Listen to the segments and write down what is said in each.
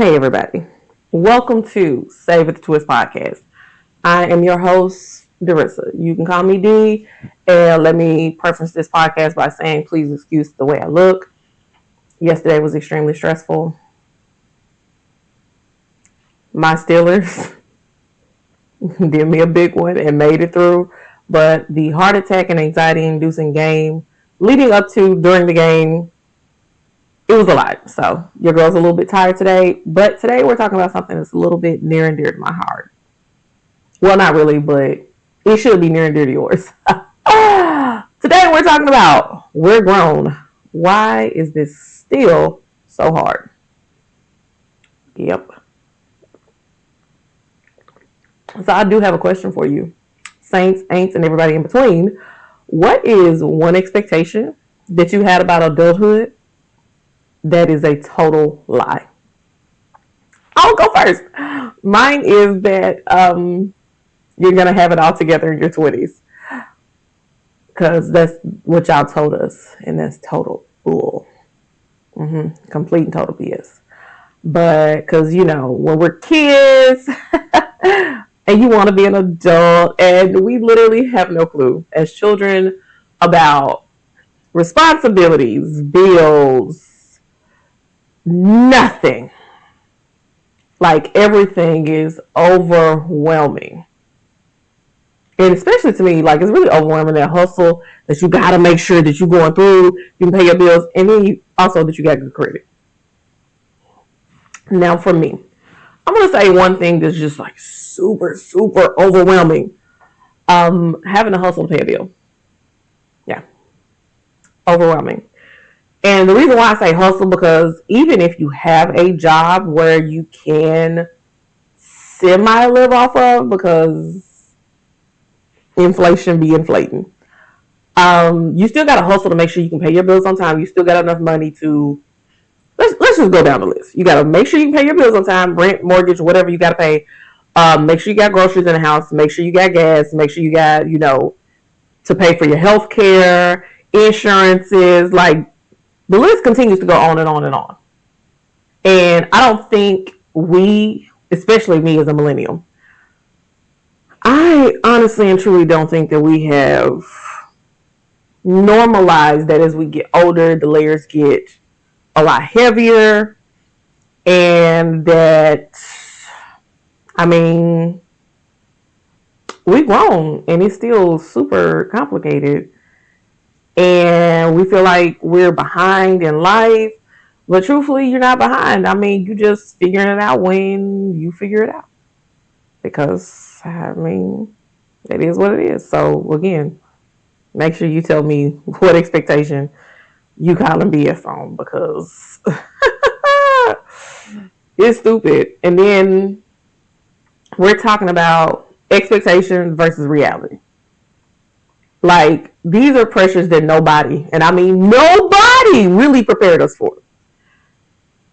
Hey, everybody. Welcome to Save It the Twist podcast. I am your host, Darissa. You can call me D. And let me preface this podcast by saying, please excuse the way I look. Yesterday was extremely stressful. My Steelers did me a big one and made it through. But the heart attack and anxiety inducing game leading up to during the game, it was a lot. So your girl's a little bit tired today. But today we're talking about something that's a little bit near and dear to my heart. Well, not really, but it should be near and dear to yours. Today we're talking about we're grown. Why is this still so hard? Yep. So I do have a question for you. Saints, ain'ts, and everybody in between. What is one expectation that you had about adulthood that is a total lie? I'll go first. Mine is that you're going to have it all together in your 20s. Because that's what y'all told us. And that's total bull. Complete and total BS. But because, when we're kids and you want to be an adult, and we literally have no clue as children about responsibilities, bills, nothing. Like everything is overwhelming. And especially to me, like it's really overwhelming, that hustle that you got to make sure that you're going through, you can pay your bills, and then also that you got good credit. Now for me, I'm going to say one thing that's just like super, super overwhelming. Having a hustle to pay a bill. Yeah. Overwhelming. And the reason why I say hustle, because even if you have a job where you can semi-live off of, because inflation be inflating, you still got to hustle to make sure you can pay your bills on time. You still got enough money to, let's just go down the list. You got to make sure you can pay your bills on time, rent, mortgage, whatever you got to pay. Make sure you got groceries in the house. Make sure you got gas. Make sure you got, to pay for your health care, insurances, like, the list continues to go on and on and on. And I don't think we, especially me as a millennial, I honestly and truly don't think that we have normalized that as we get older, the layers get a lot heavier. And that, we've grown and it's still super complicated. And we feel like we're behind in life. But truthfully, you're not behind. You just figuring it out when you figure it out. Because, it is what it is. So, again, make sure you tell me what expectation you calling BS on. Because it's stupid. And then we're talking about expectations versus reality. Like, these are pressures that nobody really prepared us for.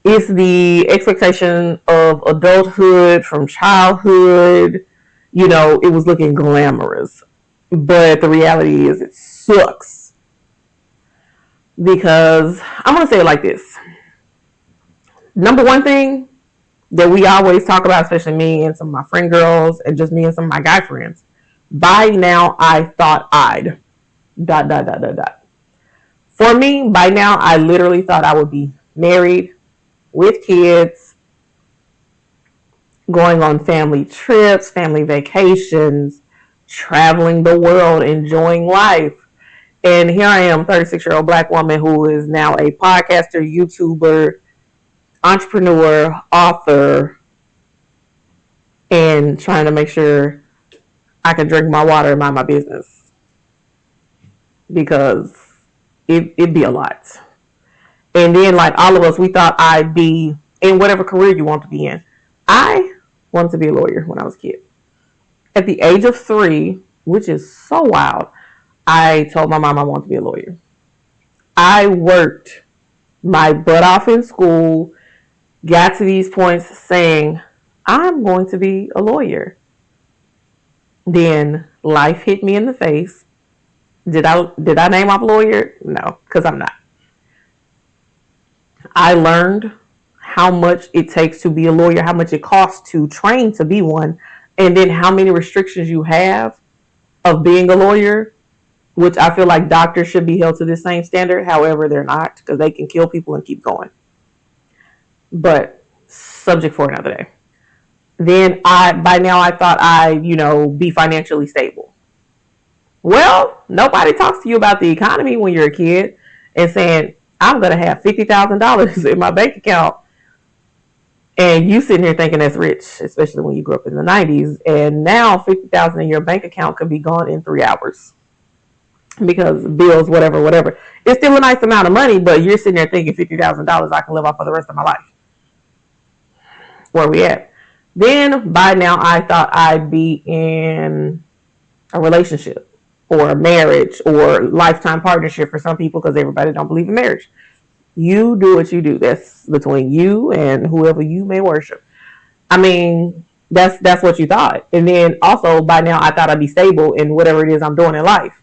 It's the expectation of adulthood from childhood. It was looking glamorous. But the reality is it sucks. Because, I'm going to say it like this. Number one thing that we always talk about, especially me and some of my friend girls, and just me and some of my guy friends. By now, I thought I'd ... For me, by now, I literally thought I would be married, with kids, going on family trips, family vacations, traveling the world, enjoying life. And here I am, 36-year-old black woman who is now a podcaster, YouTuber, entrepreneur, author, and trying to make sure I can drink my water and mind my business, because it'd be a lot. And then, like all of us, we thought I'd be in whatever career you want to be in. I wanted to be a lawyer when I was a kid. At the age of 3, which is so wild, I told my mom I wanted to be a lawyer. I worked my butt off in school, got to these points saying, I'm going to be a lawyer. Then life hit me in the face. Did I name off lawyer? No, because I'm not. I learned how much it takes to be a lawyer, how much it costs to train to be one, and then how many restrictions you have of being a lawyer, which I feel like doctors should be held to the same standard. However, they're not, because they can kill people and keep going. But subject for another day. Then by now I thought I'd, be financially stable. Well, nobody talks to you about the economy when you're a kid and saying, I'm going to have $50,000 in my bank account. And you sitting here thinking that's rich, especially when you grew up in the 90s. And now $50,000 in your bank account could be gone in 3 hours because bills, whatever. It's still a nice amount of money, but you're sitting there thinking $50,000 I can live off for the rest of my life. Where we at? Then by now I thought I'd be in a relationship or a marriage or lifetime partnership for some people, because everybody don't believe in marriage. You do what you do. That's between you and whoever you may worship. I mean, that's what you thought. And then also by now I thought I'd be stable in whatever it is I'm doing in life.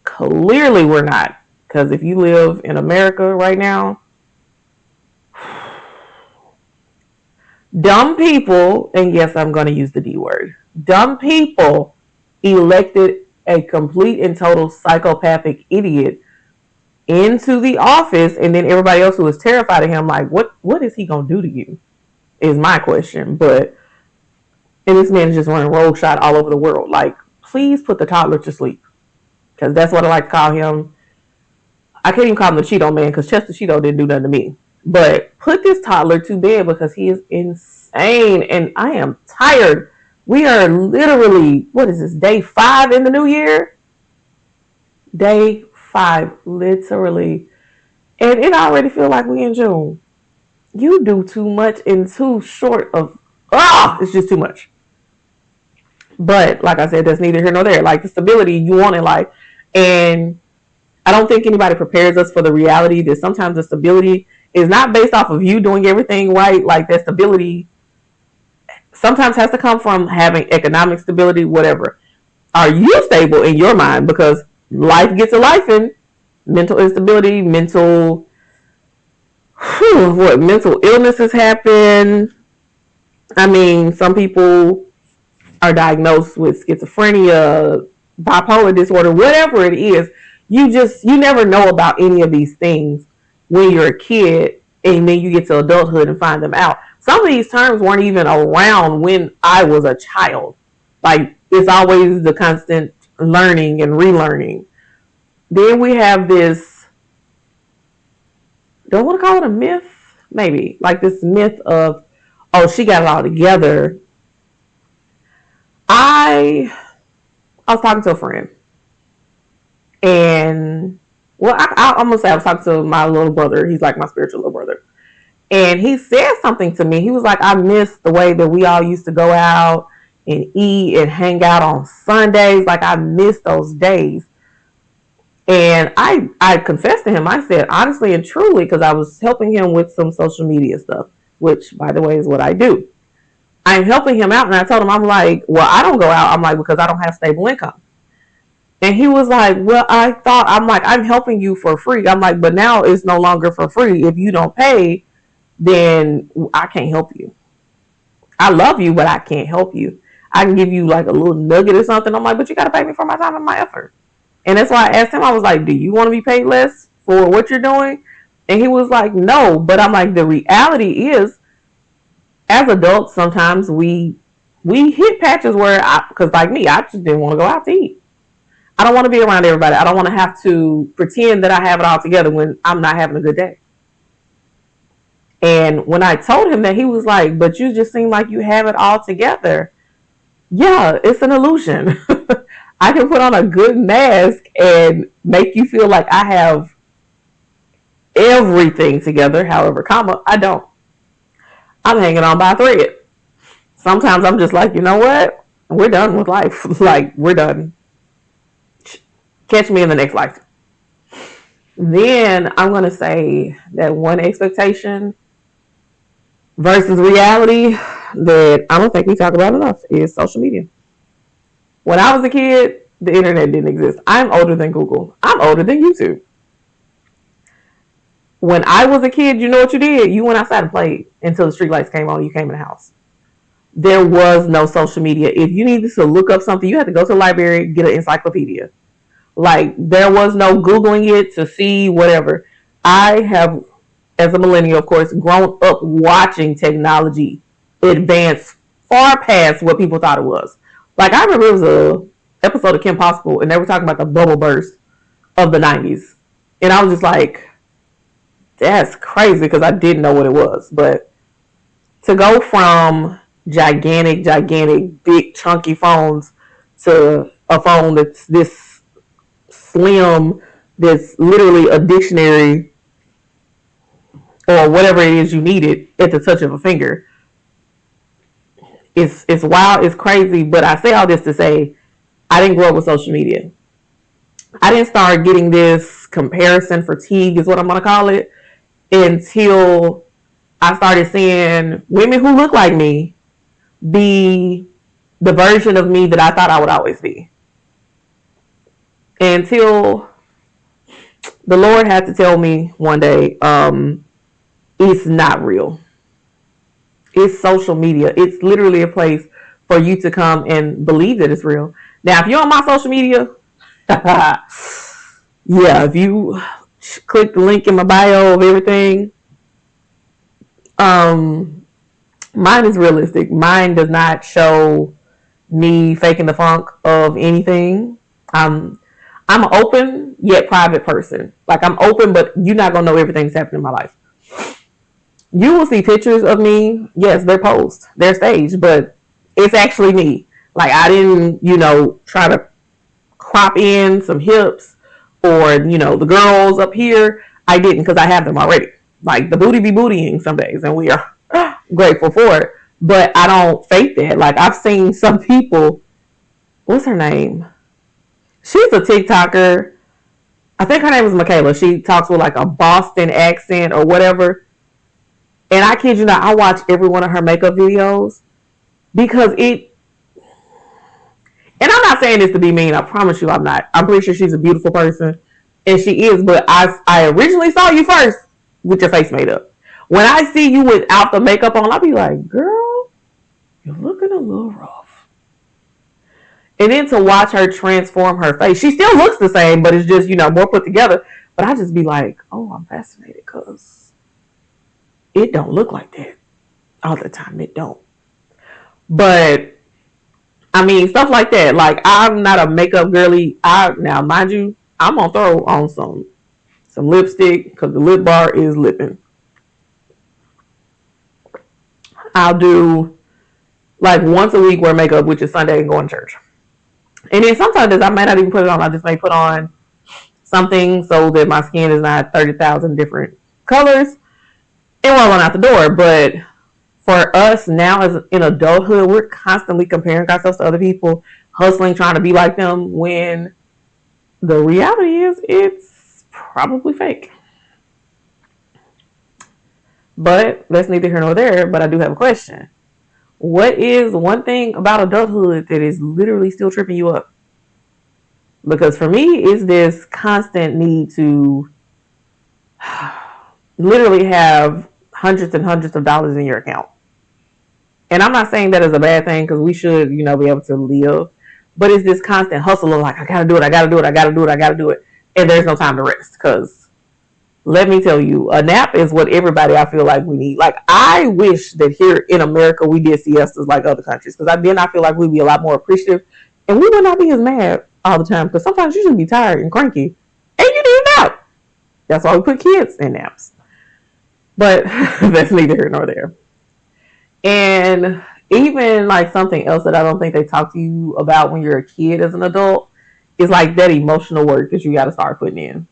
Clearly we're not. Because if you live in America right now, dumb people, and yes, I'm going to use the D word, dumb people elected a complete and total psychopathic idiot into the office, and then everybody else who was terrified of him, like, what is he going to do to you, is my question. And this man is just running rogue shot all over the world. Like, please put the toddler to sleep, because that's what I like to call him. I can't even call him the Cheeto man, because Chester Cheeto didn't do nothing to me. But put this toddler to bed, because he is insane, and I am tired. We are literally, what is this, day 5 in the new year? Day 5, literally. And it already feels like we in June. You do too much in too short of, it's just too much. But like I said, that's neither here nor there. Like, the stability you want in life. And I don't think anybody prepares us for the reality that sometimes the stability is not based off of you doing everything right. Like, that stability sometimes has to come from having economic stability, whatever. Are you stable in your mind? Because life gets a life in. Mental instability, mental illnesses happen. I mean, some people are diagnosed with schizophrenia, bipolar disorder, whatever it is. You never know about any of these things when you're a kid, and then you get to adulthood and find them out. Some of these terms weren't even around when I was a child. Like, it's always the constant learning and relearning. Then we have this, do I want to call it a myth? Maybe. Like this myth of, oh, she got it all together. I was talking to a friend. And, well, I'm going to say I was talking to my little brother. He's like my spiritual little brother. And he said something to me. He was like, I miss the way that we all used to go out and eat and hang out on Sundays. Like, I miss those days. And I confessed to him. I said, honestly and truly, because I was helping him with some social media stuff, which, by the way, is what I do. I'm helping him out. And I told him, I'm like, well, I don't go out. I'm like, because I don't have stable income. And he was like, well, I'm like, I'm helping you for free. I'm like, but now it's no longer for free. If you don't pay, then I can't help you. I love you, but I can't help you. I can give you like a little nugget or something. I'm like, but you got to pay me for my time and my effort. And that's why I asked him, I was like, do you want to be paid less for what you're doing? And he was like, no. But I'm like, the reality is, as adults, sometimes we hit patches where, because like me, I just didn't want to go out to eat. I don't want to be around everybody. I don't want to have to pretend that I have it all together when I'm not having a good day. And when I told him that, he was like, but you just seem like you have it all together. Yeah, it's an illusion. I can put on a good mask and make you feel like I have everything together. However, I don't. I'm hanging on by a thread. Sometimes I'm just like, you know what? We're done with life. Like, we're done. Catch me in the next life. Then I'm going to say that one expectation versus reality that I don't think we talk about enough is social media. When I was a kid, the internet didn't exist. I'm older than Google. I'm older than YouTube. When I was a kid, you know what you did? You went outside and played until the street lights came on. You came in the house. There was no social media. If you needed to look up something, you had to go to the library, get an encyclopedia. Like, there was no Googling it to see whatever. I have, as a millennial, of course, grown up watching technology advance far past what people thought it was. Like, I remember it was a episode of Kim Possible, and they were talking about the bubble burst of the 90s. And I was just like, that's crazy, because I didn't know what it was. But to go from gigantic, big, chunky phones to a phone that's this slim, that's literally a dictionary or whatever it is you needed at the touch of a finger. It's wild, it's crazy, but I say all this to say I didn't grow up with social media. I didn't start getting this comparison fatigue, is what I'm going to call it, until I started seeing women who look like me be the version of me that I thought I would always be. Until the Lord had to tell me one day, it's not real. It's social media. It's literally a place for you to come and believe that it's real. Now, if you're on my social media, yeah, if you click the link in my bio of everything, mine is realistic. Mine does not show me faking the funk of anything. I'm an open yet private person. Like, I'm open, but you're not gonna know everything that's happening in my life. You will see pictures of me. Yes, they're posed, they're staged, but it's actually me. Like, I didn't, try to crop in some hips or, the girls up here. I didn't, because I have them already. Like, the booty be bootying some days, and we are grateful for it. But I don't fake that. Like, I've seen some people, what's her name? She's a TikToker. I think her name is Michaela. She talks with like a Boston accent or whatever. And I kid you not, I watch every one of her makeup videos because and I'm not saying this to be mean. I promise you I'm not. I'm pretty sure she's a beautiful person. And she is. But I originally saw you first with your face made up. When I see you without the makeup on, I'll be like, girl, you're looking a little rough. And then to watch her transform her face, she still looks the same, but it's just, more put together. But I just be like, oh, I'm fascinated because it don't look like that all the time. It don't. But, I mean, stuff like that. Like, I'm not a makeup girly. Now, mind you, I'm going to throw on some lipstick because the lip bar is lipping. I'll do, like, once a week wear makeup, which is Sunday, and go to church. And then sometimes I might not even put it on. I just may put on something so that my skin is not 30,000 different colors. And we're going out the door. But for us now as in adulthood, we're constantly comparing ourselves to other people, hustling, trying to be like them, when the reality is it's probably fake. But that's neither here nor there. But I do have a question. What is one thing about adulthood that is literally still tripping you up? Because for me, it's this constant need to literally have hundreds and hundreds of dollars in your account. And I'm not saying that is a bad thing, because we should, be able to live. But it's this constant hustle of like, I gotta do it, I gotta do it, I gotta do it, I gotta do it. And there's no time to rest. Because let me tell you, a nap is what everybody I feel like we need. Like, I wish that here in America we did siestas like other countries. Because then I feel like we'd be a lot more appreciative. And we would not be as mad all the time. Because sometimes you should be tired and cranky. And you need a nap. That's why we put kids in naps. But that's neither here nor there. And even like something else that I don't think they talk to you about when you're a kid as an adult is like that emotional work that you got to start putting in.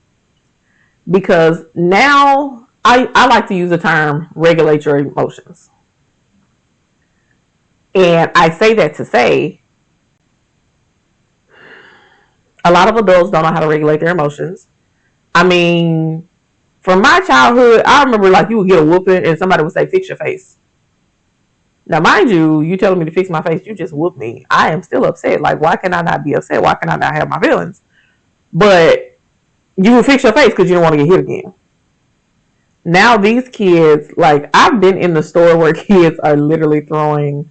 Because now I like to use the term regulate your emotions. And I say that to say a lot of adults don't know how to regulate their emotions. I mean, from my childhood, I remember like you would get a whooping and somebody would say, fix your face. Now, mind you telling me to fix my face, you just whooped me. I am still upset. Like, why can I not be upset? Why can I not have my feelings? But you would fix your face because you don't want to get hit again. Now these kids, like I've been in the store where kids are literally throwing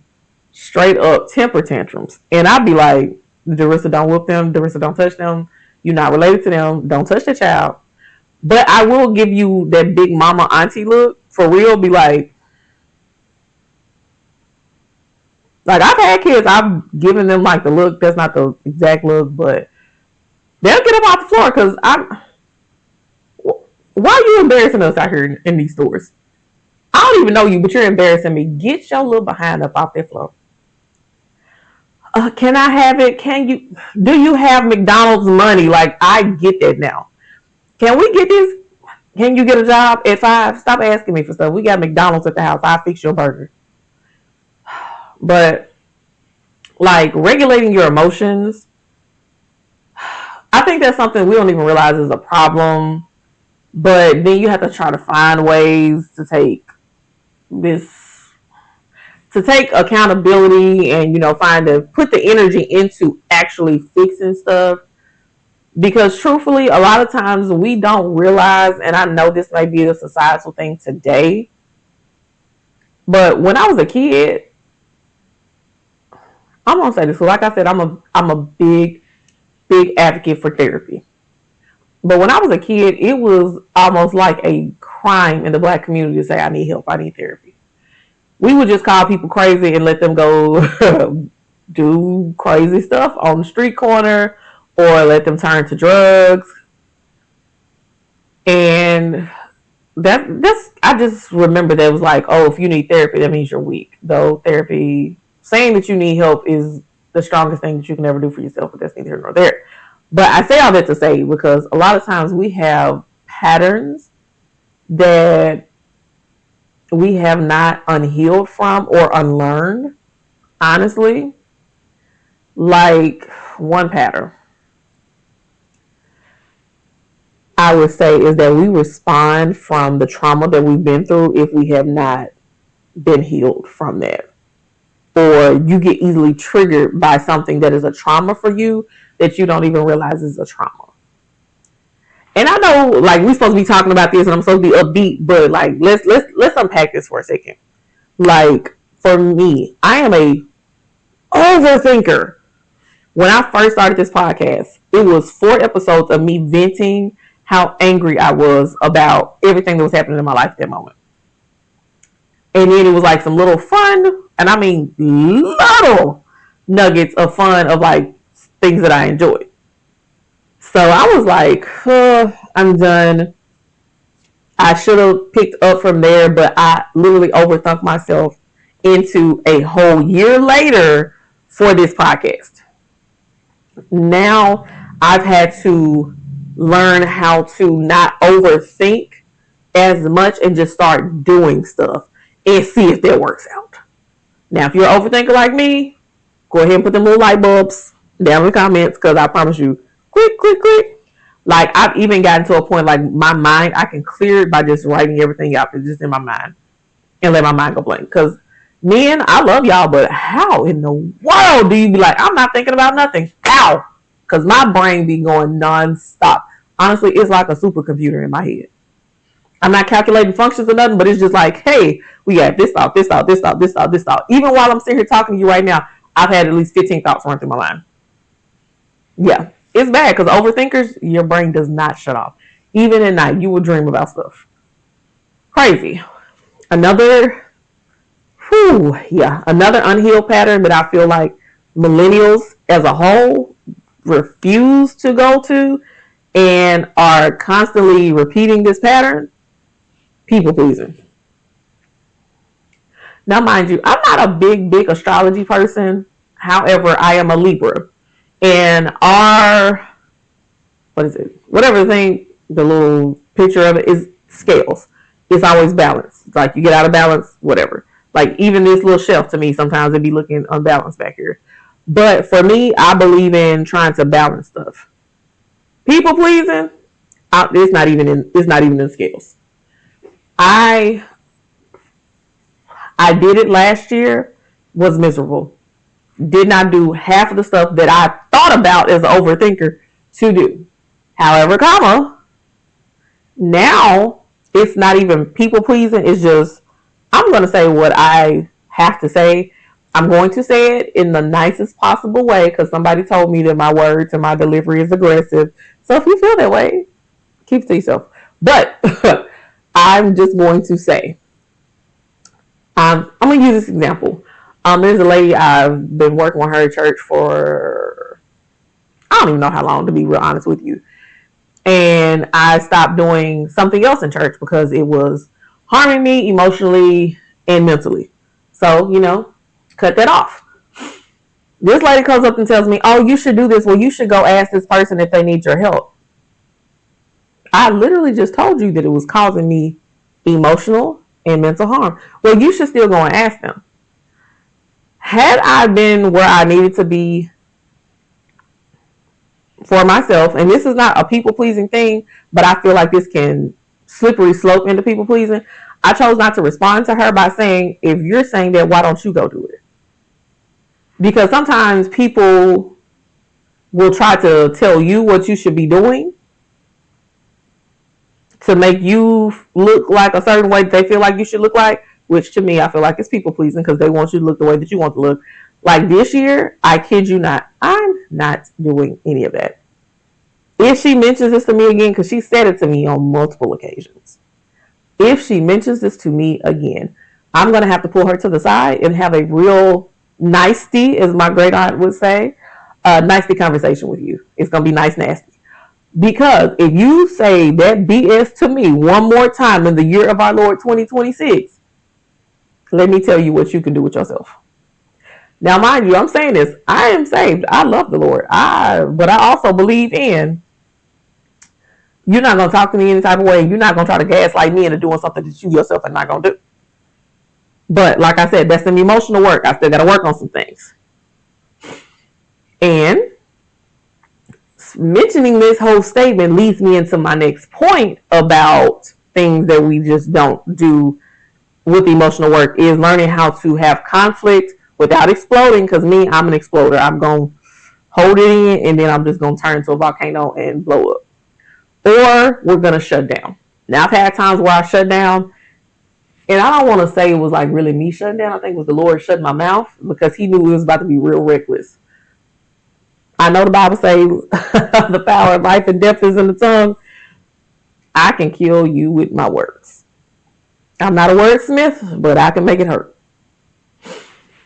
straight up temper tantrums. And I'd be like, Darissa, don't whoop them. Darissa, don't touch them. You're not related to them. Don't touch the child. But I will give you that big mama auntie look. For real, be like I've had kids, I've given them like the look. That's not the exact look, but they'll get up off the floor because why are you embarrassing us out here in these stores? I don't even know you, but you're embarrassing me. Get your little behind up off that floor. Can I have it? Do you have McDonald's money? Like, I get that now. Can we get this? Can you get a job at 5? Stop asking me for stuff. We got McDonald's at the house. I'll fix your burger. But, like, regulating your emotions, I think that's something we don't even realize is a problem. But then you have to try to find ways to take accountability and, put the energy into actually fixing stuff. Because truthfully, a lot of times we don't realize, and I know this may be a societal thing today, but when I was a kid, I'm gonna say this. So like I said, I'm a big advocate for therapy. But when I was a kid, it was almost like a crime in the Black community to say, I need help, I need therapy. We would just call people crazy and let them go do crazy stuff on the street corner or let them turn to drugs. And I just remember that it was like, oh, if you need therapy, that means you're weak. Though therapy, saying that you need help is the strongest thing that you can ever do for yourself, but that's neither here nor there. But I say all that to say, because a lot of times we have patterns that we have not unhealed from or unlearned, honestly. Like one pattern I would say is that we respond from the trauma that we've been through if we have not been healed from that. Or you get easily triggered by something that is a trauma for you that you don't even realize is a trauma. And I know, like, we're supposed to be talking about this and I'm supposed to be upbeat, but like, let's unpack this for a second. Like, for me, I am a overthinker. When I first started this podcast, it was 4 episodes of me venting how angry I was about everything that was happening in my life at that moment. And then it was like some little fun, and I mean little nuggets of fun of like things that I enjoyed. So I was like, I'm done. I should have picked up from there, but I literally overthunk myself into a whole year later for this podcast. Now I've had to learn how to not overthink as much and just start doing stuff and see if that works out. Now, if you're an overthinker like me, go ahead and put them little light bulbs down in the comments, because I promise you, click. Like, I've even gotten to a point, like, my mind, I can clear it by just writing everything out that's just in my mind and let my mind go blank. Because men, I love y'all, but how in the world do you be like, I'm not thinking about nothing? How? Because my brain be going nonstop. Honestly, it's like a supercomputer in my head. I'm not calculating functions or nothing, but it's just like, hey, we got this thought. Even while I'm sitting here talking to you right now, I've had at least 15 thoughts run through my mind. Yeah, it's bad because overthinkers, your brain does not shut off. Even at night, you will dream about stuff. Crazy. Another unhealed pattern that I feel like millennials as a whole refuse to go to and are constantly repeating this pattern: people pleasing. Now, mind you, I'm not a big astrology person. However, I am a Libra. And whatever thing, the little picture of it is scales. It's always balanced. It's like you get out of balance, whatever. Like even this little shelf to me, sometimes it'd be looking unbalanced back here. But for me, I believe in trying to balance stuff. People pleasing, it's not even in scales. I did it last year, was miserable. Did not do half of the stuff that I thought about as an overthinker to do. However, now It's not even people pleasing. It's just, I'm going to say what I have to say. I'm going to say it in the nicest possible way because somebody told me that my words and my delivery is aggressive. So if you feel that way, keep it to yourself. But I'm just going to say, I'm going to use this example. There's a lady I've been working with her at church for, I don't even know how long, to be real honest with you. And I stopped doing something else in church because it was harming me emotionally and mentally. So, cut that off. This lady comes up and tells me, oh, you should do this. Well, you should go ask this person if they need your help. I literally just told you that it was causing me emotional and mental harm. Well, you should still go and ask them. Had I been where I needed to be for myself, and this is not a people-pleasing thing, but I feel like this can slippery slope into people-pleasing, I chose not to respond to her by saying, if you're saying that, why don't you go do it? Because sometimes people will try to tell you what you should be doing to make you look like a certain way that they feel like you should look like, which to me, I feel like it's people-pleasing because they want you to look the way that you want to look. Like this year, I kid you not, I'm not doing any of that. If she mentions this to me again, because she said it to me on multiple occasions, if she mentions this to me again, I'm going to have to pull her to the side and have a real nicety, as my great aunt would say, nicety conversation with you. It's going to be nice nasty. Because if you say that BS to me one more time in the year of our Lord 2026, let me tell you what you can do with yourself. Now, mind you, I'm saying this. I am saved. I love the Lord. But I also believe in, you're not going to talk to me any type of way. You're not going to try to gaslight me into doing something that you yourself are not going to do. But like I said, that's some emotional work. I still got to work on some things. And mentioning this whole statement leads me into my next point about things that we just don't do with emotional work, is learning how to have conflict without exploding. Because me, I'm an exploder. I'm going to hold it in and then I'm just going to turn into a volcano and blow up. Or we're going to shut down. Now, I've had times where I shut down, and I don't want to say it was like really me shutting down. I think it was the Lord shutting my mouth because he knew it was about to be real reckless. I know the Bible says the power of life and death is in the tongue. I can kill you with my words. I'm not a wordsmith, but I can make it hurt.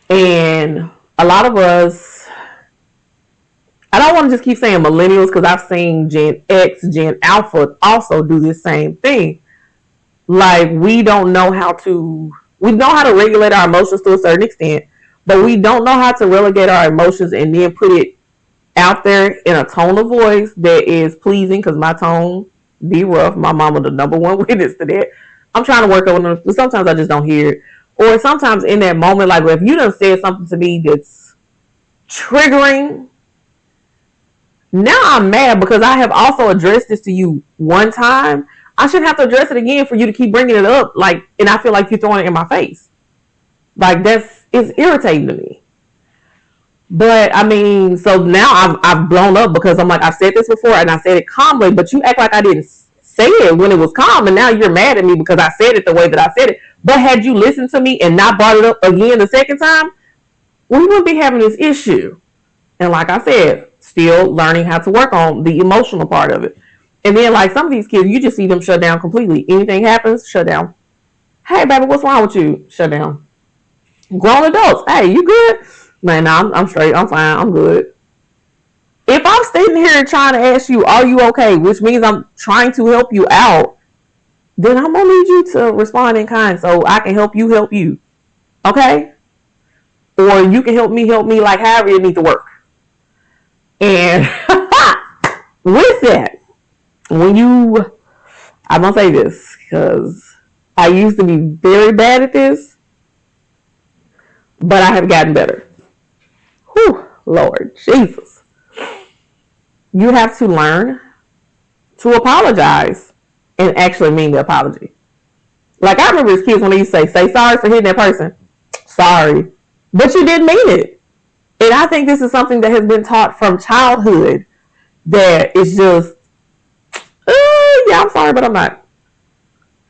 And a lot of us, I don't want to just keep saying millennials because I've seen Gen X, Gen Alpha also do this same thing. Like we know how to regulate our emotions to a certain extent, but we don't know how to relegate our emotions and then put it out there in a tone of voice that is pleasing, because my tone be rough. My mama the number one witness to that. I'm trying to work on it, but sometimes I just don't hear it. Or sometimes in that moment, like if you done said something to me that's triggering, now I'm mad because I have also addressed this to you one time. I shouldn't have to address it again for you to keep bringing it up. Like, and I feel like you're throwing it in my face. Like it's irritating to me. But I mean, so now I've blown up because I'm like, I've said this before and I said it calmly, but you act like I didn't say it when it was calm, and now you're mad at me because I said it the way that I said it. But had you listened to me and not brought it up again the second time, we wouldn't be having this issue. And like I said, still learning how to work on the emotional part of it. And then like some of these kids, you just see them shut down completely. Anything happens, shut down. Hey, baby, what's wrong with you? Shut down. Grown adults, hey, you good? Man, I'm straight. I'm fine. I'm good. If I'm sitting here trying to ask you, are you okay? Which means I'm trying to help you out. Then I'm going to need you to respond in kind so I can help you. Okay? Or you can help me, like however it needs to work. And with that, I'm going to say this because I used to be very bad at this, but I have gotten better. Whew, Lord Jesus. You have to learn to apologize and actually mean the apology. Like I remember as kids when they used to say sorry for hitting that person. Sorry. But you didn't mean it. And I think this is something that has been taught from childhood that it's just, yeah, I'm sorry, but I'm not.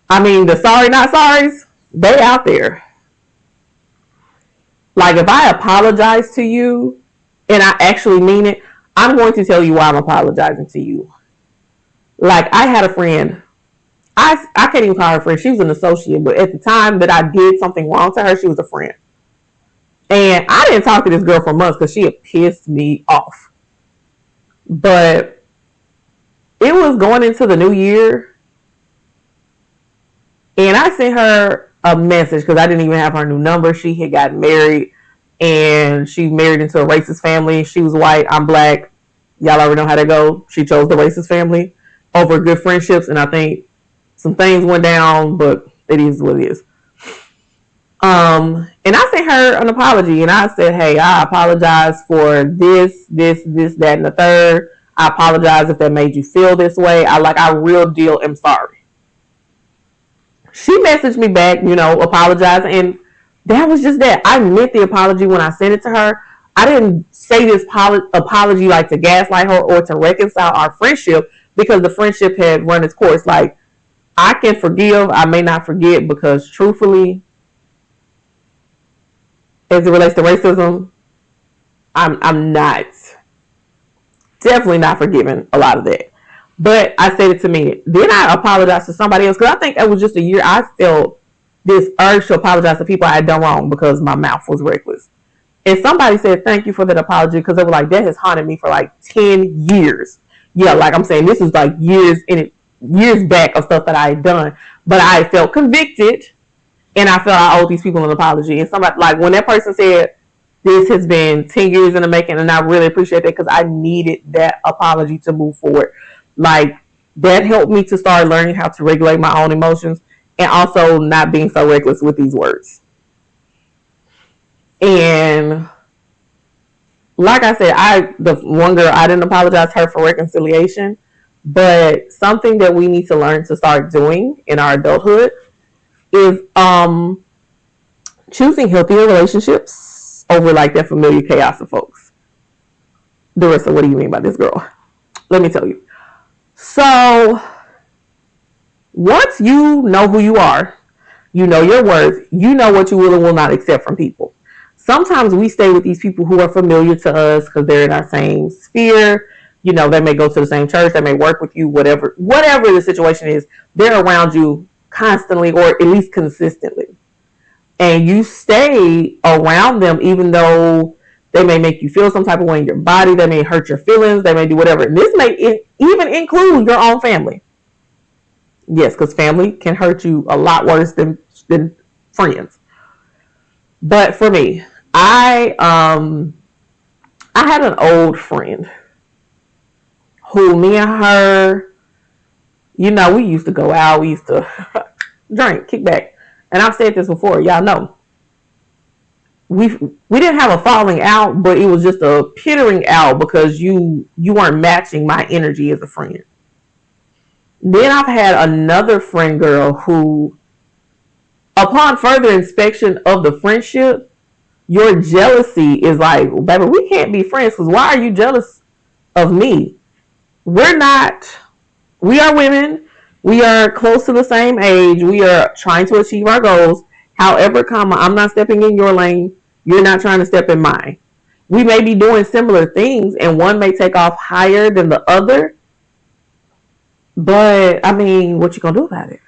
I mean, the sorry not sorries, they out there. Like if I apologize to you and I actually mean it, I'm going to tell you why I'm apologizing to you. Like I had a friend. I can't even call her a friend. She was an associate, but at the time that I did something wrong to her, she was a friend. And I didn't talk to this girl for months because she had pissed me off. But it was going into the new year, and I sent her a message because I didn't even have her new number. She had gotten married, and she married into a racist family. She was white, I'm black. Y'all already know how that goes. She chose the racist family over good friendships, and I think some things went down, but it is what it is. And I sent her an apology, and I said, hey, I apologize for this, that, and the third. I apologize if that made you feel this way. I real deal am sorry. She messaged me back, apologizing, and that was just that. I meant the apology when I sent it to her. I didn't say this apology like to gaslight her or to reconcile our friendship, because the friendship had run its course. Like, I can forgive, I may not forget, because truthfully, as it relates to racism, I'm not, definitely not forgiving a lot of that. But I said it to me. Then I apologized to somebody else, because I think that was just a year I felt this urge to apologize to people I had done wrong because my mouth was reckless. And somebody said, thank you for that apology, because they were like, that has haunted me for like 10 years. Yeah, like I'm saying, this is like years back of stuff that I had done. But I felt convicted, and I felt I owed these people an apology. And somebody, like when that person said, this has been 10 years in the making, and I really appreciate that, because I needed that apology to move forward. Like, that helped me to start learning how to regulate my own emotions, and also not being so reckless with these words. And like I said, the one girl, I didn't apologize to her for reconciliation, but something that we need to learn to start doing in our adulthood is choosing healthier relationships over like that familiar chaos of folks. Darissa, what do you mean by this, girl? Let me tell you. So once you know who you are, you know your worth, you know what you will and will not accept from people. Sometimes we stay with these people who are familiar to us because they're in our same sphere. They may go to the same church, they may work with you, whatever the situation is, they're around you constantly, or at least consistently. And you stay around them even though they may make you feel some type of way in your body, they may hurt your feelings, they may do whatever. And this may even include your own family. Yes, because family can hurt you a lot worse than friends. But for me, I had an old friend who, me and her, we used to go out, we used to drink, kick back. And I've said this before, y'all know. We didn't have a falling out, but it was just a pittering out because you weren't matching my energy as a friend. Then I've had another friend girl who, upon further inspection of the friendship, your jealousy is like, baby, we can't be friends because why are you jealous of me? We are women. We are close to the same age. We are trying to achieve our goals. However, I'm not stepping in your lane. You're not trying to step in mine. We may be doing similar things, and one may take off higher than the other. But, I mean, what you gonna do about it?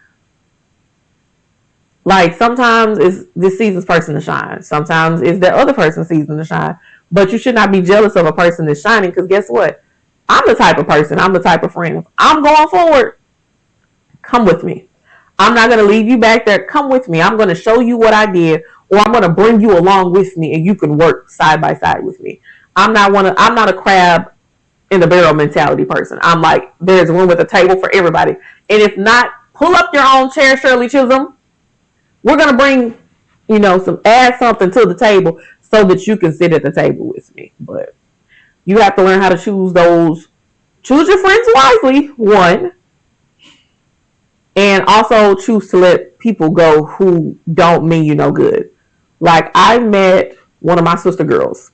Like, sometimes it's this season's person to shine. Sometimes it's that other person's season to shine. But you should not be jealous of a person that's shining, because guess what? I'm the type of person. I'm the type of friend. If I'm going forward, come with me. I'm not going to leave you back there. Come with me. I'm going to show you what I did, or I'm going to bring you along with me, and you can work side by side with me. I'm not a crab in the barrel mentality person. I'm like, there's room at the table for everybody. And if not, pull up your own chair, Shirley Chisholm. We're going to bring, add something to the table so that you can sit at the table with me. But you have to learn how to choose your friends wisely, one. And also choose to let people go who don't mean you no good. Like, I met one of my sister girls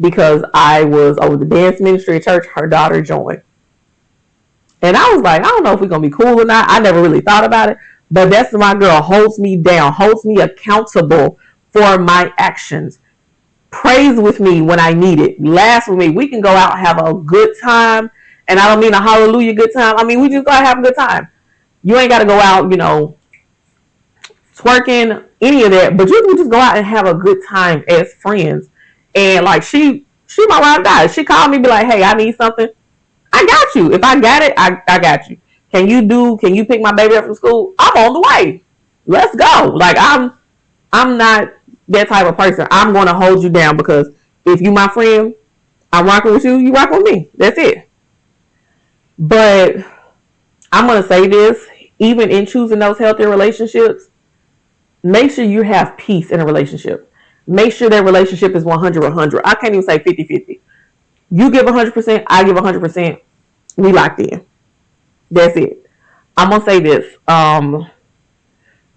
because I was over the dance ministry at church. Her daughter joined. And I was like, I don't know if we're going to be cool or not. I never really thought about it. But that's my girl, holds me down, holds me accountable for my actions, prays with me when I need it, laughs with me. We can go out and have a good time. And I don't mean a hallelujah good time. I mean, we just gotta have a good time. You ain't gotta go out, twerking, any of that, but you can just go out and have a good time as friends. And like she my ride or die. She called me, be like, hey, I need something. I got you. If I got it, I got you. Can you pick my baby up from school? I'm on the way. Let's go. Like I'm not that type of person. I'm gonna hold you down because if you my friend, I'm rocking with you, you rock with me. That's it. But I'm gonna say this, even in choosing those healthy relationships, make sure you have peace in a relationship. Make sure that relationship is 100-100. I can't even say 50-50. You give 100%, I give 100%. We locked in. That's it. I'm gonna say this.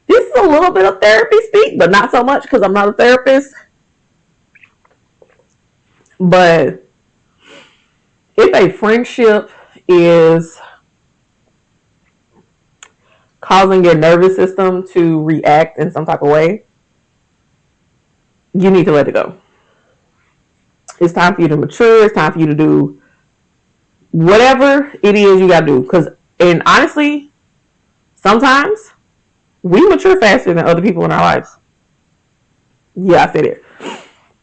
This is a little bit of therapy speak, but not so much because I'm not a therapist. But if a friendship is causing your nervous system to react in some type of way, you need to let it go. It's time for you to mature. It's time for you to do whatever it is you got to do. And honestly, sometimes we mature faster than other people in our lives. Yeah, I said it.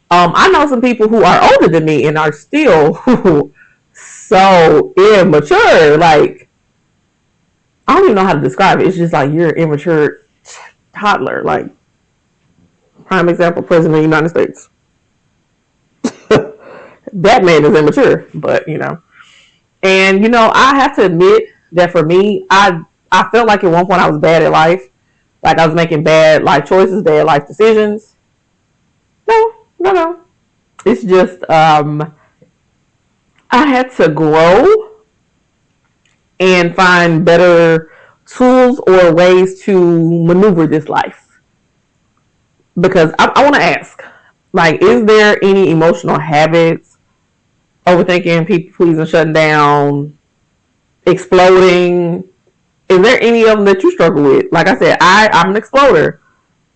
I know some people who are older than me and are still so immature. Like, I don't even know how to describe it. It's just like you're an immature toddler. Like, prime example, President of the United States. That man is immature, but And I have to admit that for me, I felt like at one point I was bad at life. Like I was making bad life choices, bad life decisions. No. It's just I had to grow and find better tools or ways to maneuver this life. Because I want to ask, like, is there any emotional habits, overthinking, people pleasing, shutting down, exploding? Is there any of them that you struggle with? Like I said, I'm an exploder.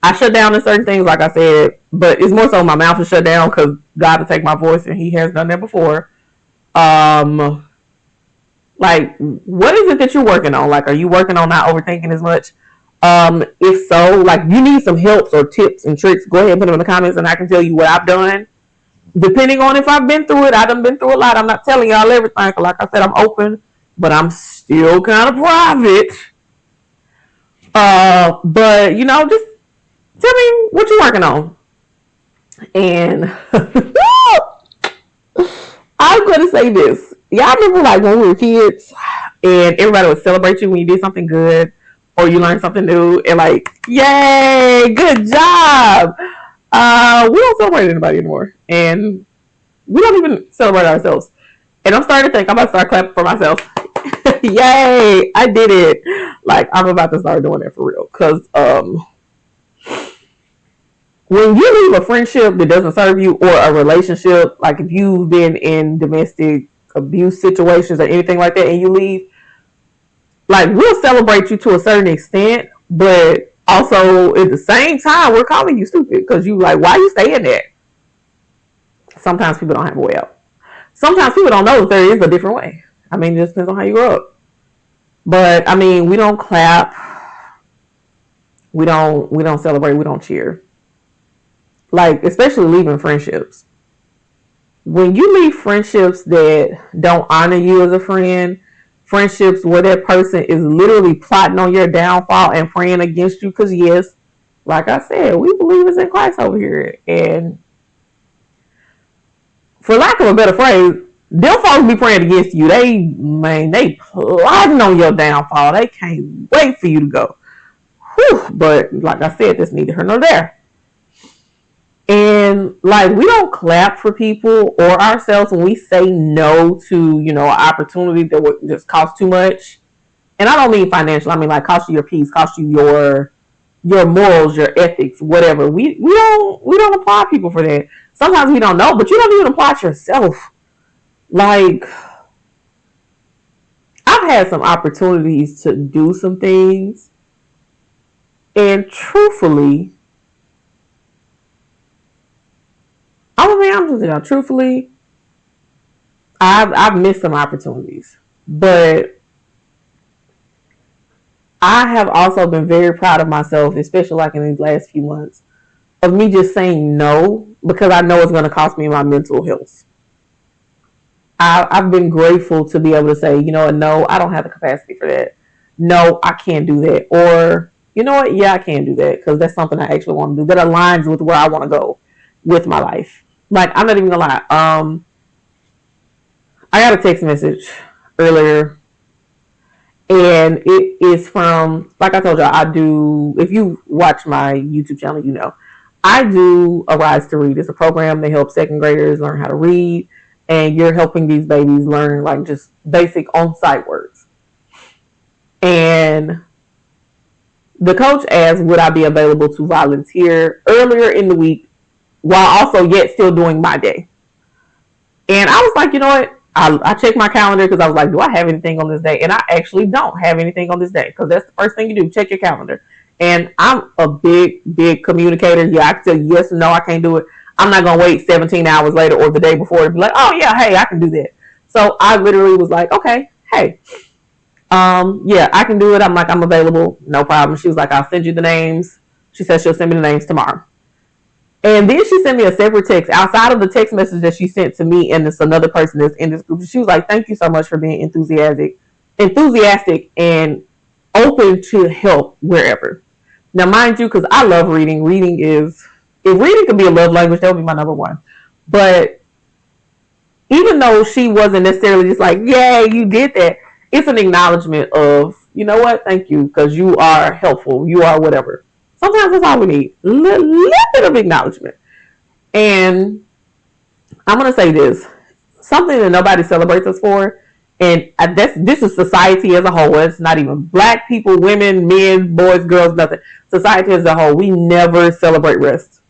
I shut down in certain things, like I said, but it's more so my mouth is shut down because God will take my voice, and He has done that before. Like, what is it that you're working on? Like, are you working on not overthinking as much? If so, like, you need some helps or tips and tricks, go ahead and put them in the comments, and I can tell you what I've done. Depending on if I've been through it, I done been through a lot. I'm not telling y'all everything. Like I said, I'm open, but I'm still kind of private. But just tell me what you're working on. And I'm going to say this. Y'all remember like when we were kids and everybody would celebrate you when you did something good or you learned something new and like, yay, good job. We don't celebrate anybody anymore. And we don't even celebrate ourselves. And I'm starting to think I'm about to start clapping for myself. Yay, I did it. Like, I'm about to start doing that for real. Because when you leave a friendship that doesn't serve you or a relationship, like if you've been in domestic abuse situations or anything like that and you leave, like, we'll celebrate you to a certain extent, but also at the same time, we're calling you stupid because you like, why you staying there? Sometimes people don't have a way out. Sometimes people don't know that there is a different way. I mean, it just depends on how you grow up. But I mean, we don't clap. We don't celebrate. We don't cheer. Like, especially leaving friendships. When you leave friendships that don't honor you as a friend, friendships where that person is literally plotting on your downfall and praying against you, because yes, like I said, we believers in Christ over here. And for lack of a better phrase, them folks be praying against you. They plotting on your downfall. They can't wait for you to go. Whew. But like I said, this neither here nor there. And like, we don't clap for people or ourselves when we say no to, an opportunity that would just cost too much. And I don't mean financial. I mean like cost you your peace, cost you your morals, your ethics, whatever. We don't applaud people for that. Sometimes we don't know, but you don't even applaud yourself. Like, I've had some opportunities to do some things And truthfully, I'm just y'all. Truthfully, I've missed some opportunities, but I have also been very proud of myself, especially like in these last few months, of me just saying no because I know it's going to cost me my mental health. I've been grateful to be able to say, you know what, no, I don't have the capacity for that. No, I can't do that. Or, you know what, yeah, I can do that because that's something I actually want to do that aligns with where I want to go with my life. Like, I'm not even going to lie. I got a text message earlier, and it is from, like I told y'all, I do, if you watch my YouTube channel, you know, I do a Rise to Read. It's a program that helps second graders learn how to read, and you're helping these babies learn like just basic on-site words. And the coach asked, would I be available to volunteer earlier in the week while also yet still doing my day? And I was like, you know what? I checked my calendar because I was like, do I have anything on this day? And I actually don't have anything on this day because that's the first thing you do. Check your calendar. And I'm a big communicator. Yeah, I can tell you yes or no, I can't do it. I'm not going to wait 17 hours later or the day before to be like, oh, yeah, hey, I can do that. So I literally was like, okay, hey, yeah, I can do it. I'm like, I'm available. No problem. She was like, I'll send you the names. She said she'll send me the names tomorrow. And then she sent me a separate text outside of the text message that she sent to me and this another person that's in this group. She was like, thank you so much for being enthusiastic and open to help wherever. Now, mind you, because I love reading. If reading could be a love language, that would be my number one. But even though she wasn't necessarily just like, yay, you did that, it's an acknowledgement of, you know what, thank you, because you are helpful, you are whatever. Sometimes that's all we need, a little bit of acknowledgement. And I'm going to say this, something that nobody celebrates us for, and this is society as a whole. It's not even black people, women, men, boys, girls, nothing. Society as a whole, we never celebrate rest.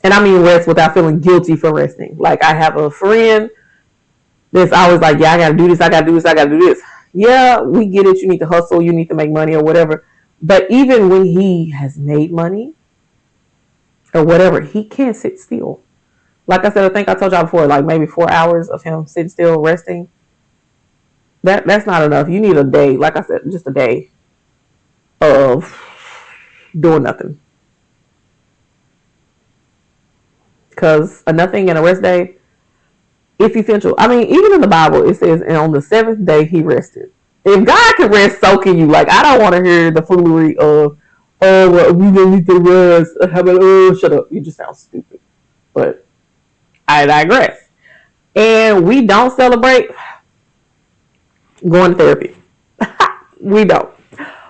And I mean rest without feeling guilty for resting. Like, I have a friend that's always like, yeah, I got to do this, I got to do this, I got to do this. Yeah, we get it. You need to hustle, you need to make money or whatever. But even when he has made money or whatever, he can't sit still. Like I said, I think I told y'all before, like maybe 4 hours of him sitting still, resting. That's not enough. You need a day, like I said, just a day of doing nothing. Because a nothing and a rest day, it's essential. I mean, even in the Bible, it says, and on the seventh day, he rested. If God can rest, so can you. Like, I don't want to hear the foolery of, oh, well, we don't need to rest. Oh, shut up. You just sound stupid. But I digress. And we don't celebrate going to therapy. We don't.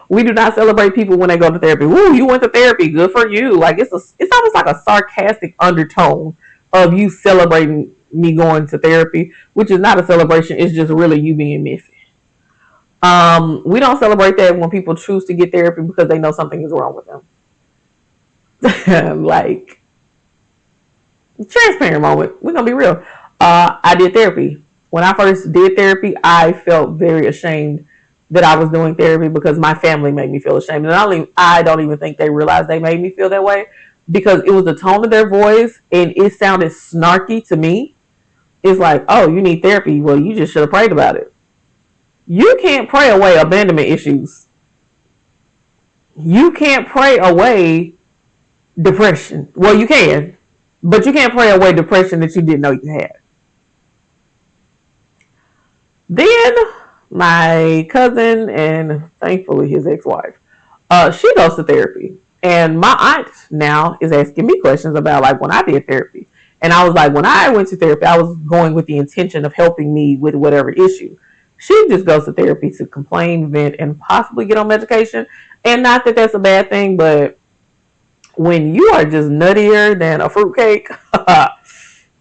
We do not celebrate people when they go to therapy. Woo, you went to therapy. Good for you. Like, it's almost like a sarcastic undertone of you celebrating me going to therapy, which is not a celebration. It's just really you being messy. We don't celebrate that when people choose to get therapy because they know something is wrong with them. Like, transparent moment. We're going to be real. I did therapy. When I first did therapy, I felt very ashamed that I was doing therapy because my family made me feel ashamed. And I don't even think they realized they made me feel that way because it was the tone of their voice and it sounded snarky to me. It's like, oh, you need therapy. Well, you just should have prayed about it. You can't pray away abandonment issues. You can't pray away depression. Well, you can, but you can't pray away depression that you didn't know you had. Then my cousin and thankfully his ex-wife, she goes to therapy. And my aunt now is asking me questions about like when I did therapy. And I was like, when I went to therapy, I was going with the intention of helping me with whatever issue. She just goes to therapy to complain, vent, and possibly get on medication. And not that that's a bad thing, but when you are just nuttier than a fruitcake,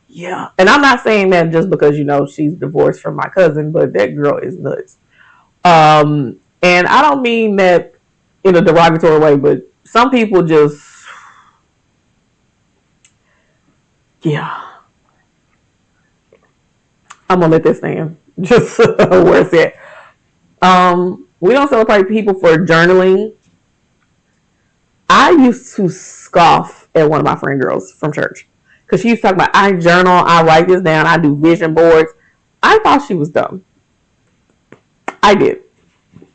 yeah. And I'm not saying that just because, you know, she's divorced from my cousin, but that girl is nuts. And I don't mean that in a derogatory way, but some people just, yeah. I'm going to let that stand. Just where it's at. We don't celebrate people for journaling I used to scoff at one of my friend girls from church because she used to talk about, I journal, I write this down, I do vision boards. I thought she was dumb. I did.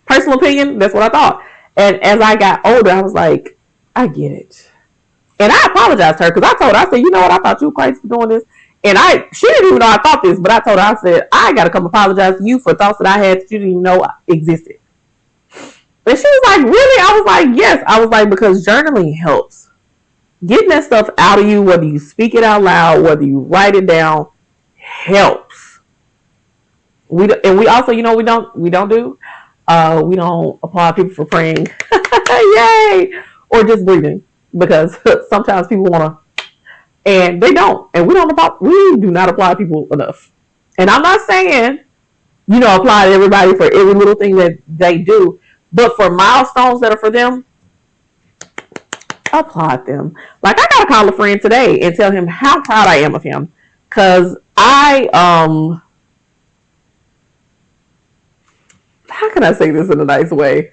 Personal opinion, that's what I thought. And as I got older, I was like, I get it. And I apologized to her because I told her, I said, you know what, I thought you were crazy for doing this. And she didn't even know I thought this, but I told her, I said, I got to come apologize to you for thoughts that I had that you didn't even know existed. And she was like, really? I was like, yes. I was like, because journaling helps. Getting that stuff out of you, whether you speak it out loud, whether you write it down, helps. We also, you know, we don't applaud people for praying, yay, or just breathing, because sometimes people want to, and they don't, and we do not applaud people enough. And I'm not saying, you know, applaud everybody for every little thing that they do, but for milestones that are for them, applaud them. Like, I gotta call a friend today and tell him how proud I am of him, because how can I say this in a nice way?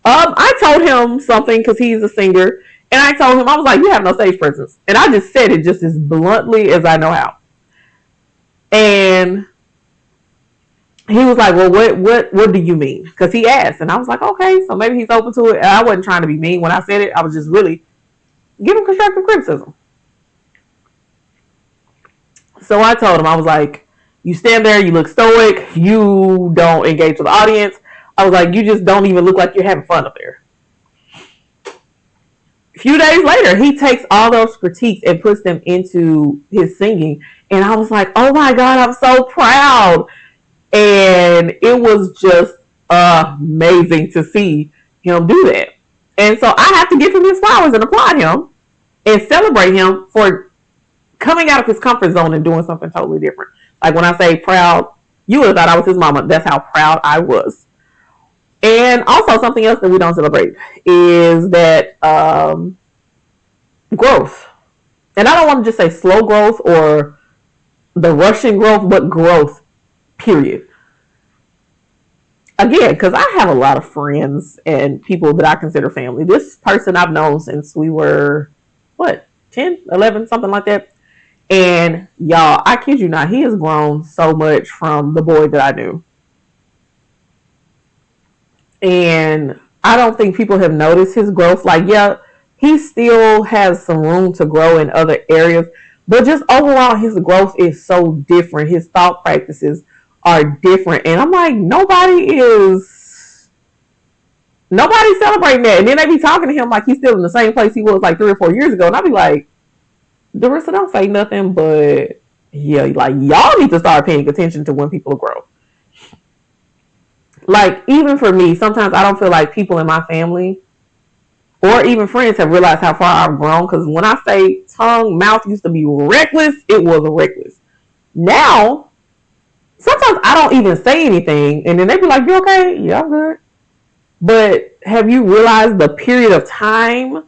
I told him something because he's a singer, and I told him, I was like, you have no stage presence. And I just said it just as bluntly as I know how. And he was like, well, what do you mean? Because he asked, and I was like, okay, so maybe he's open to it. And I wasn't trying to be mean when I said it. I was just really giving constructive criticism. So I told him, I was like, you stand there, you look stoic, you don't engage with the audience. I was like, you just don't even look like you're having fun up there. A few days later, he takes all those critiques and puts them into his singing. And I was like, oh my God, I'm so proud. And it was just amazing to see him do that. And so I have to give him his flowers and applaud him and celebrate him for coming out of his comfort zone and doing something totally different. Like, when I say proud, you would have thought I was his mama. That's how proud I was. And also, something else that we don't celebrate is that growth. And I don't want to just say slow growth or the rushing growth, but growth, period. Again, because I have a lot of friends and people that I consider family. This person I've known since we were, 10, 11, something like that. And y'all, I kid you not, he has grown so much from the boy that I knew. And I don't think people have noticed his growth. Like, yeah, he still has some room to grow in other areas, but just overall, his growth is so different. His thought practices are different. And I'm like, nobody's celebrating that. And then they be talking to him like he's still in the same place he was like 3 or 4 years ago. And I'll be like, Darissa, don't say nothing, but yeah, like, y'all need to start paying attention to when people grow. Like, even for me, sometimes I don't feel like people in my family or even friends have realized how far I've grown. Because when I say mouth used to be reckless, it was reckless. Now, sometimes I don't even say anything, and then they be like, you okay? Yeah, I'm good. But have you realized the period of time?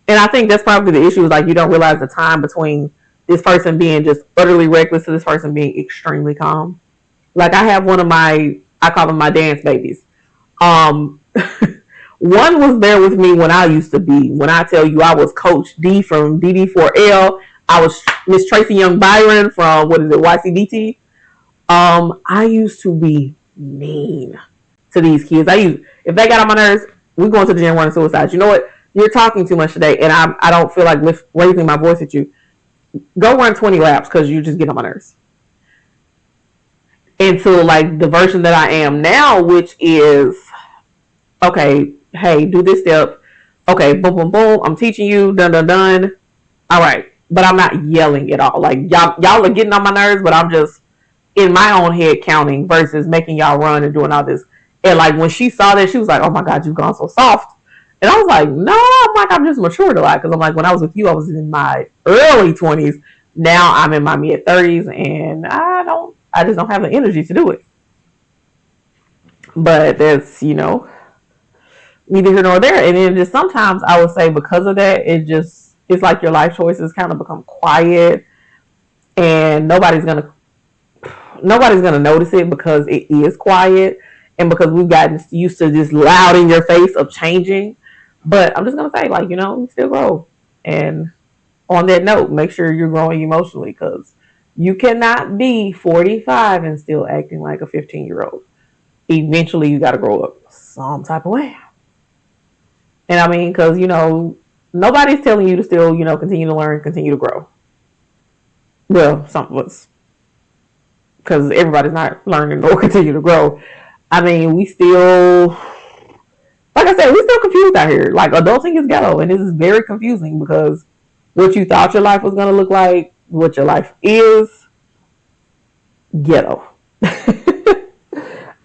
And I think that's probably the issue, is like, you don't realize the time between this person being just utterly reckless to this person being extremely calm. Like, I have one of I call them my dance babies. One was there with me when I used to be. When I tell you I was Coach D from DD4L, I was Miss Tracy Young Byron from, YCDT. I used to be mean to these kids. If they got on my nerves, we going to the gym running suicides. You know what? You're talking too much today, and I don't feel like raising my voice at you. Go run 20 laps because you just get on my nerves. Into like the version that I am now, which is, okay, hey, do this step. Okay, boom, boom, boom. I'm teaching you, done, done, done. All right, but I'm not yelling at all. Like, y'all are getting on my nerves, but I'm just in my own head counting versus making y'all run and doing all this. And like, when she saw that, she was like, oh my God, you've gone so soft. And I was like, no, I'm just matured a lot. Because I'm like, when I was with you, I was in my early 20s. Now I'm in my mid 30s, and I just don't have the energy to do it. But that's, neither here nor there. And then just sometimes I would say, because of that, it's like your life choices kind of become quiet, and nobody's gonna notice it because it is quiet, and because we've gotten used to this loud in your face of changing. But I'm just gonna say, like, still grow. And on that note, make sure you're growing emotionally, because you cannot be 45 and still acting like a 15-year-old. Eventually, you got to grow up some type of way. And I mean, because, nobody's telling you to still, continue to learn, continue to grow. Well, some of us, because everybody's not learning or continue to grow. I mean, we still, like I said, we're still confused out here. Like, adulting is ghetto, and this is very confusing, because what you thought your life was going to look like, what your life is, ghetto.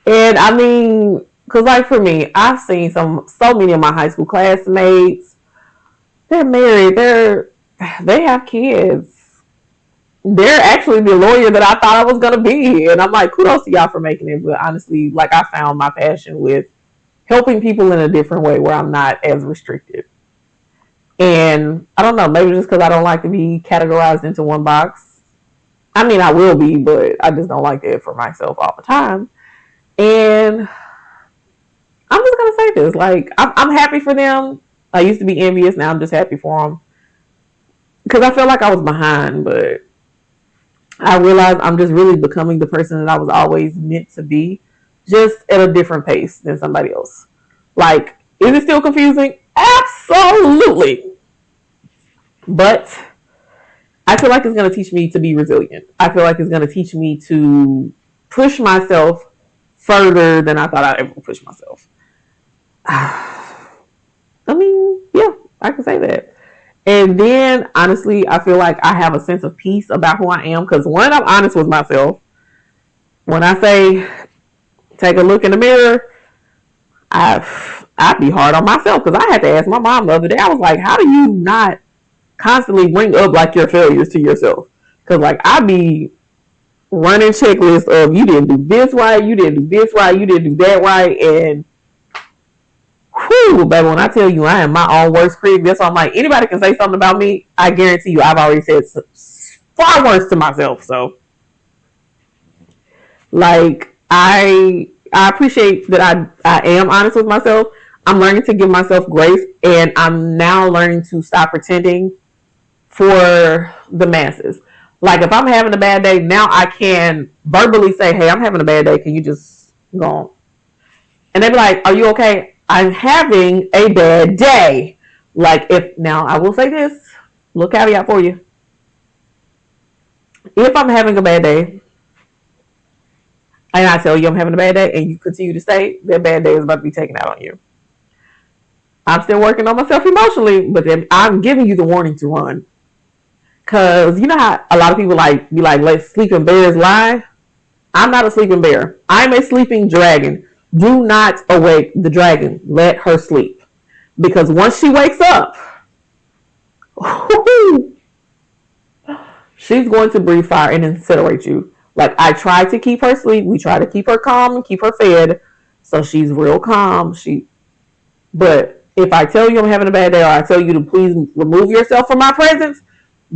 And I mean, because like for me, I've seen so many of my high school classmates, they're married, they have kids. They're actually the lawyer that I thought I was gonna be. And I'm like, kudos to y'all for making it. But honestly, like, I found my passion with helping people in a different way where I'm not as restricted. And I don't know, maybe just because I don't like to be categorized into one box. I mean, I will be, but I just don't like it for myself all the time. And I'm just gonna say this: like, I'm happy for them. I used to be envious. Now I'm just happy for them, because I feel like I was behind, but I realized I'm just really becoming the person that I was always meant to be, just at a different pace than somebody else. Like, is it still confusing? Absolutely. But I feel like it's going to teach me to be resilient. I feel like it's going to teach me to push myself further than I thought I'd ever push myself. I mean, yeah, I can say that. And then, honestly, I feel like I have a sense of peace about who I am, because when I'm honest with myself, when I say take a look in the mirror, I'd be hard on myself, because I had to ask my mom the other day. I was like, how do you not constantly bring up like your failures to yourself? Because like, I'd be running checklists of, you didn't do this right, you didn't do this right, you didn't do that right. And whew, baby, when I tell you I am my own worst critic, that's why I'm like, anybody can say something about me, I guarantee you I've already said far worse to myself. So like, I appreciate that I am honest with myself. I'm learning to give myself grace, and I'm now learning to stop pretending for the masses. Like, if I'm having a bad day, now I can verbally say, hey, I'm having a bad day, can you just go on? And they be like, are you okay? I'm having a bad day. Like, if, now I will say this, little caveat for you. If I'm having a bad day, and I tell you I'm having a bad day, and you continue to stay, that bad day is about to be taken out on you. I'm still working on myself emotionally, but then I'm giving you the warning to run. Because you know how a lot of people like be like, let sleeping bears lie? I'm not a sleeping bear. I'm a sleeping dragon. Do not awake the dragon. Let her sleep. Because once she wakes up, she's going to breathe fire and incinerate you. Like, I try to keep her asleep. We try to keep her calm and keep her fed. So she's real calm. But if I tell you I'm having a bad day, or I tell you to please remove yourself from my presence,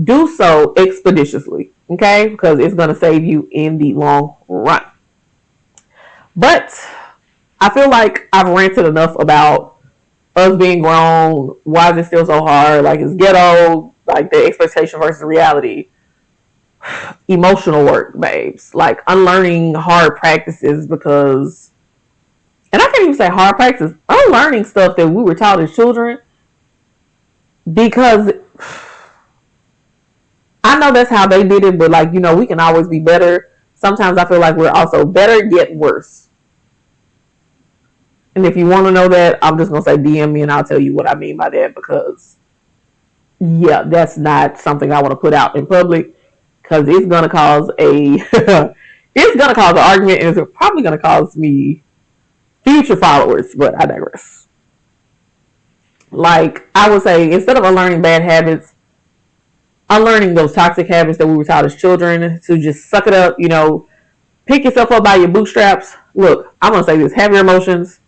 do so expeditiously. Okay? Because it's going to save you in the long run. But I feel like I've ranted enough about us being grown. Why is it still so hard? Like, it's ghetto. Like, the expectation versus reality. Emotional work, babes. Like, unlearning hard practices, because, and I can't even say hard practices, unlearning stuff that we were taught as children, because I know that's how they did it, but like, we can always be better. Sometimes I feel like we're also better yet worse. And if you want to know that, I'm just going to say DM me and I'll tell you what I mean by that, because yeah, that's not something I want to put out in public, because it's going to cause it's going to cause an argument, and it's probably going to cause me future followers, but I digress. Like, I would say, instead of unlearning bad habits, unlearning those toxic habits that we were taught as children, to just suck it up, pick yourself up by your bootstraps. Look, I'm going to say this: have your emotions.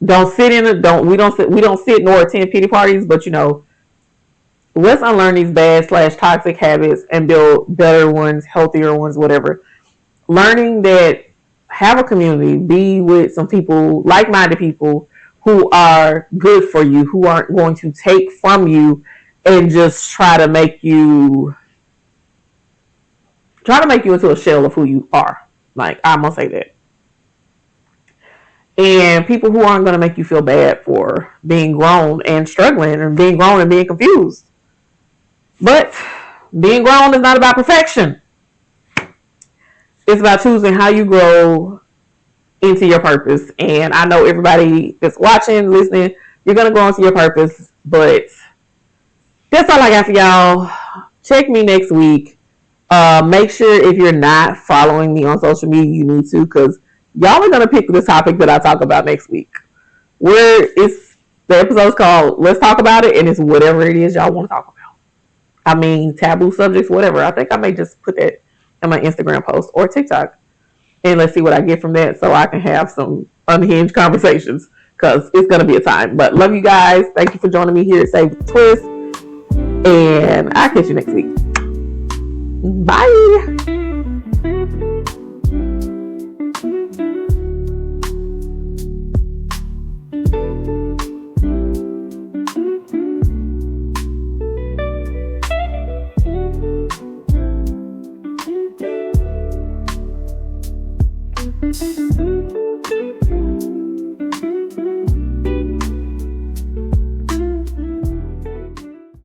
Don't sit in it. We don't sit nor attend pity parties, but let's unlearn these bad / toxic habits and build better ones, healthier ones, whatever. Learning that, have a community, be with some people, like-minded people who are good for you, who aren't going to take from you and just try to make you into a shell of who you are. Like, I'm gonna say that. And people who aren't gonna make you feel bad for being grown and struggling, and being grown and being confused. But being grown is not about perfection. It's about choosing how you grow into your purpose. And I know everybody that's watching, listening, you're going to grow into your purpose. But that's all I got for y'all. Check me next week. Make sure if you're not following me on social media, you need to, because y'all are going to pick the topic that I talk about next week. The episode's called Let's Talk About It, and it's whatever it is y'all want to talk about. I mean, taboo subjects, whatever. I think I may just put that in my Instagram post or TikTok. And let's see what I get from that so I can have some unhinged conversations, because it's going to be a time. But love you guys. Thank you for joining me here at Save the Twist. And I'll catch you next week. Bye.